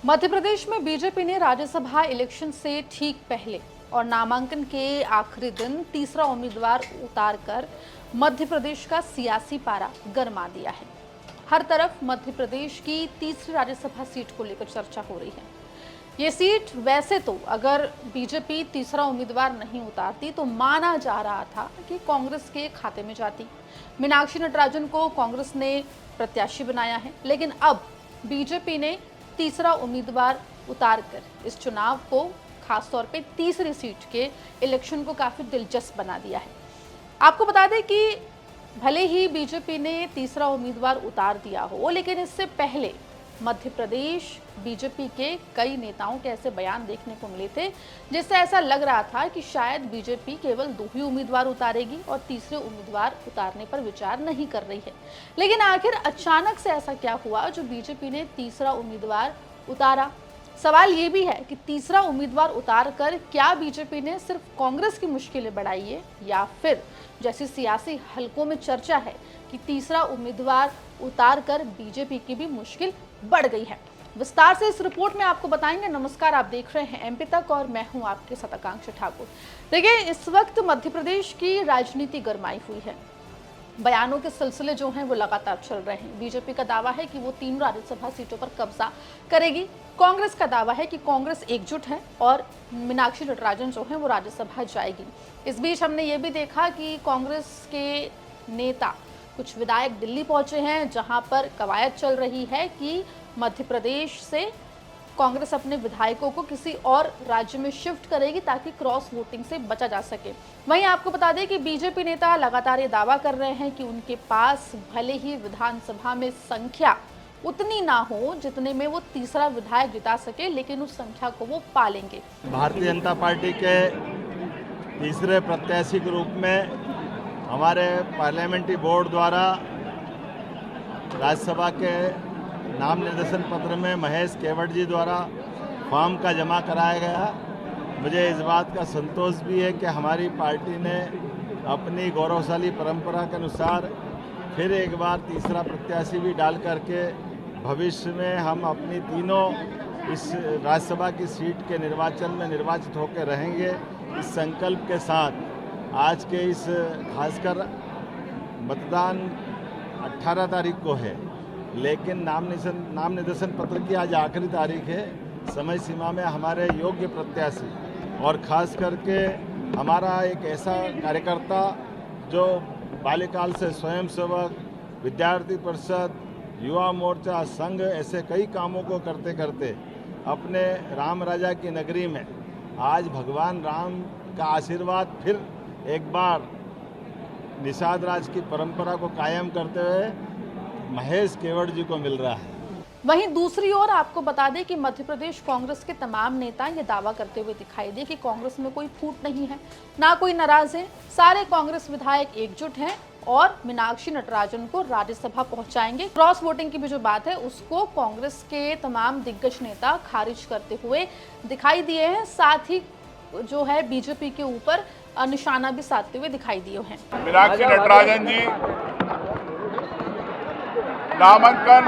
मध्य प्रदेश में बीजेपी ने राज्यसभा इलेक्शन से ठीक पहले और नामांकन के आखिरी दिन तीसरा उम्मीदवार उतारकर मध्य प्रदेश का सियासी पारा गरमा दिया है। हर तरफ मध्य प्रदेश की तीसरी राज्यसभा सीट को लेकर चर्चा हो रही है। ये सीट वैसे तो अगर बीजेपी तीसरा उम्मीदवार नहीं उतारती तो माना जा रहा था कि कांग्रेस के खाते में जाती। मीनाक्षी नटराजन को कांग्रेस ने प्रत्याशी बनाया है, लेकिन अब बीजेपी ने तीसरा उम्मीदवार उतारकर इस चुनाव को, खासतौर पे तीसरी सीट के इलेक्शन को काफी दिलचस्प बना दिया है। आपको बता दें कि भले ही बीजेपी ने तीसरा उम्मीदवार उतार दिया हो, लेकिन इससे पहले मध्य प्रदेश बीजेपी के कई नेताओं के ऐसे बयान देखने को मिले थे जिससे ऐसा लग रहा था कि शायद बीजेपी केवल 2 ही उम्मीदवार उतारेगी और तीसरे उम्मीदवार उतारने पर विचार नहीं कर रही है। लेकिन आखिर अचानक से ऐसा क्या हुआ जो बीजेपी ने तीसरा उम्मीदवार उतारा? सवाल ये भी है कि तीसरा उम्मीदवार उतार कर क्या बीजेपी ने सिर्फ कांग्रेस की मुश्किलें बढ़ाई है, या फिर जैसी सियासी हलकों में चर्चा है कि तीसरा उम्मीदवार उतार कर बीजेपी की भी मुश्किल बढ़ गई है। विस्तार से इस रिपोर्ट में आपको बताएंगे। नमस्कार, आप देख रहे हैं एमपी तक और मैं हूं आपके साथ आकांक्षा ठाकुर। देखिए, इस वक्त मध्य प्रदेश की राजनीति गरमाई हुई है। बयानों के सिलसिले जो हैं वो लगातार चल रहे हैं। बीजेपी का दावा है कि वो 3 राज्यसभा सीटों पर कब्जा करेगी। कांग्रेस का दावा है कि कांग्रेस एकजुट है और मीनाक्षी नटराजन जो है वो राज्यसभा जाएगी। इस बीच हमने ये भी देखा कि कांग्रेस के नेता, कुछ विधायक दिल्ली पहुंचे हैं, जहां पर कवायद चल रही है कि मध्य प्रदेश से कांग्रेस अपने विधायकों को किसी और राज्य में शिफ्ट करेगी ताकि क्रॉस वोटिंग से बचा जा सके। वहीं आपको बता दें कि बीजेपी नेता लगातार ये दावा कर रहे हैं कि उनके पास भले ही विधानसभा में संख्या उतनी ना हो जितने में वो तीसरा विधायक जिता सके, लेकिन उस संख्या को वो पालेंगे। भारतीय जनता पार्टी के तीसरे प्रत्याशी के रूप में हमारे पार्लियामेंट्री बोर्ड द्वारा राज्यसभा के नाम निर्देशन पत्र में महेश केवट जी द्वारा फॉर्म का जमा कराया गया। मुझे इस बात का संतोष भी है कि हमारी पार्टी ने अपनी गौरवशाली परंपरा के अनुसार फिर एक बार तीसरा प्रत्याशी भी डाल करके भविष्य में हम अपनी तीनों इस राज्यसभा की सीट के निर्वाचन में निर्वाचित होकर रहेंगे। इस संकल्प के साथ आज के इस खासकर मतदान 18 तारीख को है, लेकिन नाम निर्देशन पत्र की आज आखिरी तारीख है। समय सीमा में हमारे योग्य प्रत्याशी और खास करके हमारा एक ऐसा कार्यकर्ता जो बाल्यकाल से स्वयंसेवक, विद्यार्थी परिषद, युवा मोर्चा, संघ, ऐसे कई कामों को करते करते अपने राम राजा की नगरी में आज भगवान राम का आशीर्वाद फिर एक बार निषाद राज की परंपरा को कायम करते हुए महेश केवट जी को मिल रहा है। वहीं दूसरी ओर आपको बता दें कि मध्य प्रदेश कांग्रेस के तमाम नेता ये दावा करते हुए दिखाई दे कि कांग्रेस में कोई फूट नहीं है, ना कोई नाराज है। सारे कांग्रेस विधायक एकजुट हैं और मीनाक्षी नटराजन को राज्यसभा पहुंचाएंगे। क्रॉस वोटिंग की भी जो बात है उसको कांग्रेस के तमाम दिग्गज नेता खारिज करते हुए दिखाई दिए हैं। साथ ही जो है बीजेपी के ऊपर निशाना भी साधते हुए दिखाई दिए हैं। मीनाक्षी नटराजन जी नामांकन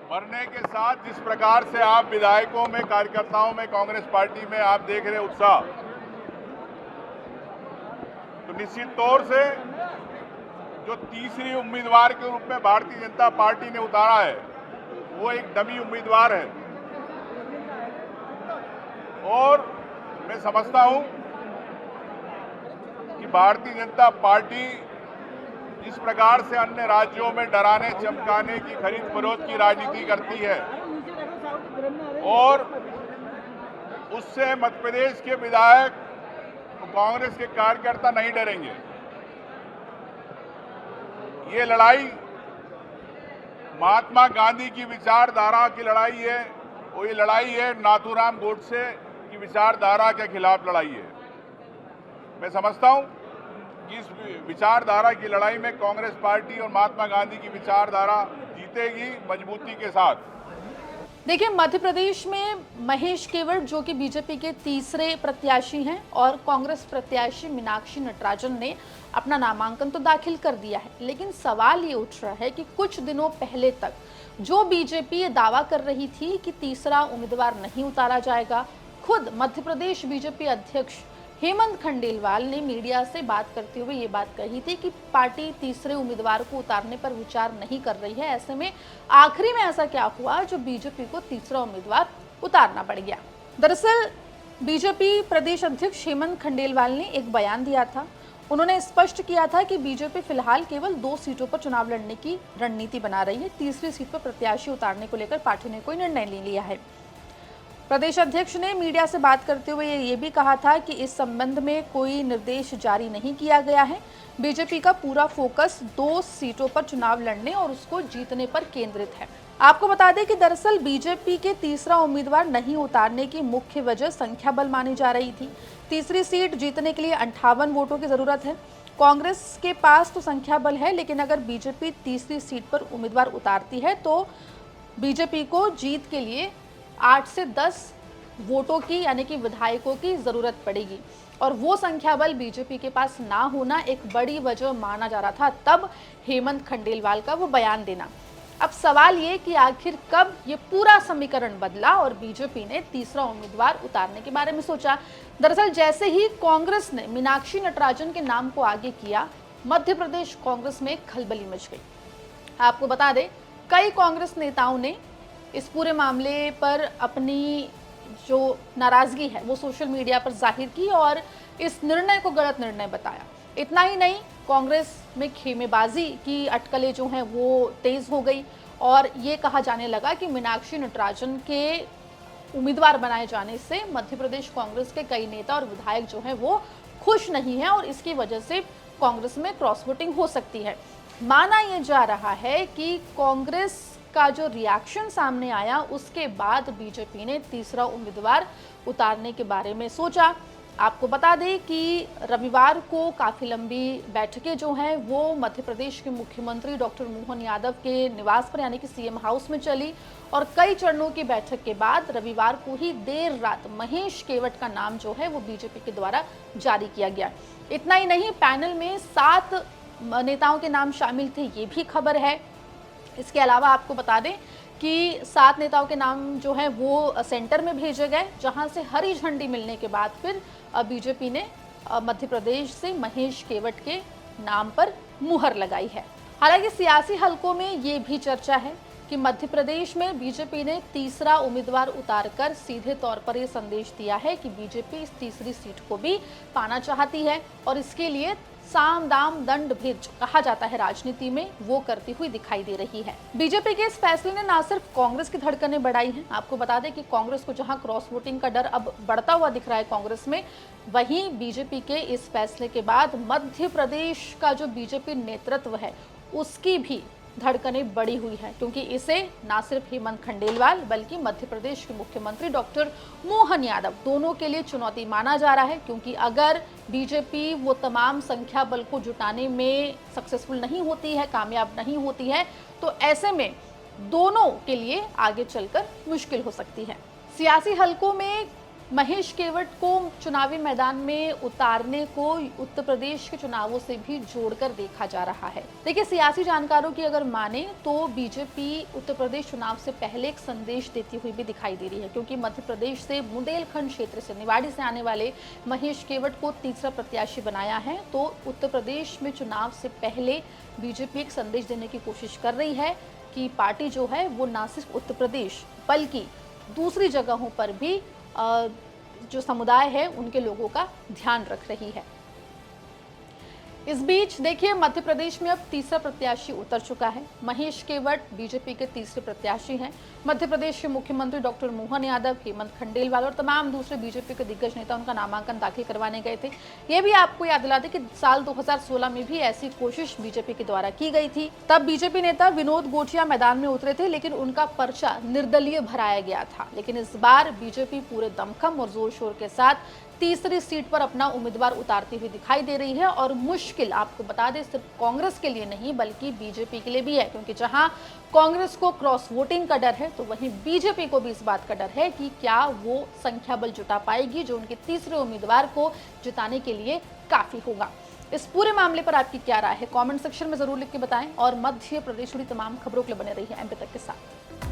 भरने के साथ जिस प्रकार से आप विधायकों में, कार्यकर्ताओं में, कांग्रेस पार्टी में आप देख रहे उत्साह, तो निश्चित तौर से जो तीसरी उम्मीदवार के रूप में भारतीय जनता पार्टी ने उतारा है वो एक डमी उम्मीदवार है। और मैं समझता हूं कि भारतीय जनता पार्टी जिस प्रकार से अन्य राज्यों में डराने चमकाने की, खरीद फरोख्त की राजनीति करती है और उससे मध्य प्रदेश के विधायक तो कांग्रेस के कार्यकर्ता नहीं डरेंगे। ये लड़ाई महात्मा गांधी की विचारधारा की लड़ाई है, वो ये लड़ाई है नाथूराम गोडसे की विचारधारा के खिलाफ लड़ाई है। मैं समझता हूं कि इस विचारधारा की लड़ाई में कांग्रेस पार्टी और महात्मा गांधी की विचारधारा जीतेगी मजबूती के साथ। देखिए, मध्य प्रदेश में महेश केवट जो कि बीजेपी के तीसरे प्रत्याशी हैं और कांग्रेस प्रत्याशी मीनाक्षी नटराजन ने अपना नामांकन तो दाखिल कर दिया है, लेकिन सवाल ये उठ रहा है कि कुछ दिनों पहले तक जो बीजेपी ये दावा कर रही थी कि तीसरा उम्मीदवार नहीं उतारा जाएगा, खुद मध्य प्रदेश बीजेपी अध्यक्ष हेमंत खंडेलवाल ने मीडिया से बात करते हुए ये बात कही थी कि पार्टी तीसरे उम्मीदवार को उतारने पर विचार नहीं कर रही है। ऐसे में आखिरी में ऐसा क्या हुआ जो बीजेपी को तीसरा उम्मीदवार उतारना पड़ गया। दरअसल बीजेपी प्रदेश अध्यक्ष हेमंत खंडेलवाल ने एक बयान दिया था। उन्होंने स्पष्ट किया था कि बीजेपी फिलहाल केवल 2 सीटों पर चुनाव लड़ने की रणनीति बना रही है। तीसरी सीट पर प्रत्याशी उतारने को लेकर पार्टी ने कोई निर्णय नहीं लिया है। प्रदेश अध्यक्ष ने मीडिया से बात करते हुए ये भी कहा था कि इस संबंध में कोई निर्देश जारी नहीं किया गया है। बीजेपी का पूरा फोकस 2 सीटों पर चुनाव लड़ने और उसको जीतने पर केंद्रित है। आपको बता दें कि दरअसल बीजेपी के तीसरा उम्मीदवार नहीं उतारने की मुख्य वजह संख्या बल मानी जा रही थी। तीसरी सीट जीतने के लिए 58 वोटों की जरूरत है। कांग्रेस के पास तो संख्या बल है, लेकिन अगर बीजेपी तीसरी सीट पर उम्मीदवार उतारती है तो बीजेपी को जीत के लिए 8 से 10 वोटों की यानी कि विधायकों की जरूरत पड़ेगी और वो संख्या बल बीजेपी के पास ना होना एक बड़ी वजह माना जा रहा था। तब हेमंत खंडेलवाल का वो बयान देना। अब सवाल ये कि आखिर कब ये पूरा समीकरण बदला और बीजेपी ने तीसरा उम्मीदवार उतारने के बारे में सोचा। दरअसल जैसे ही कांग्रेस ने मीनाक्षी नटराजन के नाम को आगे किया, मध्य प्रदेश कांग्रेस में खलबली मच गई। आपको बता दें, कई कांग्रेस नेताओं ने इस पूरे मामले पर अपनी जो नाराजगी है वो सोशल मीडिया पर जाहिर की और इस निर्णय को गलत निर्णय बताया। इतना ही नहीं, कांग्रेस में खेमेबाजी की अटकलें जो हैं वो तेज हो गई और ये कहा जाने लगा कि मीनाक्षी नटराजन के उम्मीदवार बनाए जाने से मध्य प्रदेश कांग्रेस के कई नेता और विधायक जो हैं वो खुश नहीं हैं और इसकी वजह से कांग्रेस में क्रॉस वोटिंग हो सकती है। माना यह जा रहा है कि कांग्रेस का जो रिएक्शन सामने आया उसके बाद बीजेपी ने तीसरा उम्मीदवार उतारने के बारे में सोचा। आपको बता दें कि रविवार को काफ़ी लंबी बैठकें जो हैं वो मध्य प्रदेश के मुख्यमंत्री डॉक्टर मोहन यादव के निवास पर यानी कि सीएम हाउस में चली और कई चरणों की बैठक के बाद रविवार को ही देर रात महेश केवट का नाम जो है वो बीजेपी के द्वारा जारी किया गया। इतना ही नहीं, पैनल में 7 नेताओं के नाम शामिल थे, ये भी खबर है। इसके अलावा आपको बता दें कि 7 नेताओं के नाम जो है वो सेंटर में भेजे गए, जहां से हरी झंडी मिलने के बाद फिर बीजेपी ने मध्य प्रदेश से महेश केवट के नाम पर मुहर लगाई है। हालांकि सियासी हलकों में ये भी चर्चा है कि मध्य प्रदेश में बीजेपी ने तीसरा उम्मीदवार उतारकर सीधे तौर पर ये संदेश दिया है कि बीजेपी इस तीसरी सीट को भी पाना चाहती है और इसके लिए साम दाम दंड भेद जो कहा जाता है राजनीति में, वो करती हुई दिखाई दे रही है। बीजेपी के इस फैसले ने ना सिर्फ कांग्रेस की धड़कनें बढ़ाई हैं, आपको बता दें कि कांग्रेस को जहां क्रॉस वोटिंग का डर अब बढ़ता हुआ दिख रहा है कांग्रेस में, वहीं बीजेपी के इस फैसले के बाद मध्य प्रदेश का जो बीजेपी नेतृत्व है उसकी भी धड़कनें बढ़ी हुई है, क्योंकि इसे ना सिर्फ हेमंत खंडेलवाल बल्कि मध्य प्रदेश के मुख्यमंत्री डॉक्टर मोहन यादव दोनों के लिए चुनौती माना जा रहा है। क्योंकि अगर बीजेपी वो तमाम संख्या बल को जुटाने में सक्सेसफुल नहीं होती है, कामयाब नहीं होती है, तो ऐसे में दोनों के लिए आगे चलकर मुश्किल हो सकती है। सियासी हलकों में महेश केवट को चुनावी मैदान में उतारने को उत्तर प्रदेश के चुनावों से भी जोड़कर देखा जा रहा है। देखिए, सियासी जानकारों की अगर माने तो बीजेपी उत्तर प्रदेश चुनाव से पहले एक संदेश देती हुई भी दिखाई दे रही है, क्योंकि मध्य प्रदेश से बुंदेलखंड क्षेत्र से निवाड़ी से आने वाले महेश केवट को तीसरा प्रत्याशी बनाया है। तो उत्तर प्रदेश में चुनाव से पहले बीजेपी एक संदेश देने की कोशिश कर रही है कि पार्टी जो है वो ना सिर्फ उत्तर प्रदेश बल्कि दूसरी जगहों पर भी जो समुदाय है उनके लोगों का ध्यान रख रही है। इस बीच देखिए, मध्य प्रदेश में अब तीसरा प्रत्याशी उतर चुका है। महेश केवट बीजेपी के तीसरे प्रत्याशी हैं। मध्य प्रदेश के मुख्यमंत्री डॉक्टर मोहन यादव, हेमंत खंडेलवाल और तमाम दूसरे बीजेपी के दिग्गज नेता उनका नामांकन दाखिल करवाने गए थे। ये भी आपको याद दिला दें कि साल 2016 में भी ऐसी कोशिश बीजेपी के द्वारा की गई थी। तब बीजेपी नेता विनोद गोटिया मैदान में उतरे थे, लेकिन उनका पर्चा निर्दलीय भराया गया था। लेकिन इस बार बीजेपी पूरे दमखम और जोर शोर के साथ तीसरी सीट पर अपना उम्मीदवार उतारती हुई दिखाई दे रही है। और मुश्किल आपको बता दें सिर्फ कांग्रेस के लिए नहीं बल्कि बीजेपी के लिए भी है, क्योंकि जहां कांग्रेस को क्रॉस वोटिंग का डर है तो वहीं बीजेपी को भी इस बात का डर है कि क्या वो संख्या बल जुटा पाएगी जो उनके तीसरे उम्मीदवार को जिताने के लिए काफी होगा। इस पूरे मामले पर आपकी क्या राय है, कमेंट सेक्शन में जरूर लिख के बताएं और मध्य प्रदेश जुड़ी तमाम खबरों के लिए बने रहिए एमपी तक के साथ।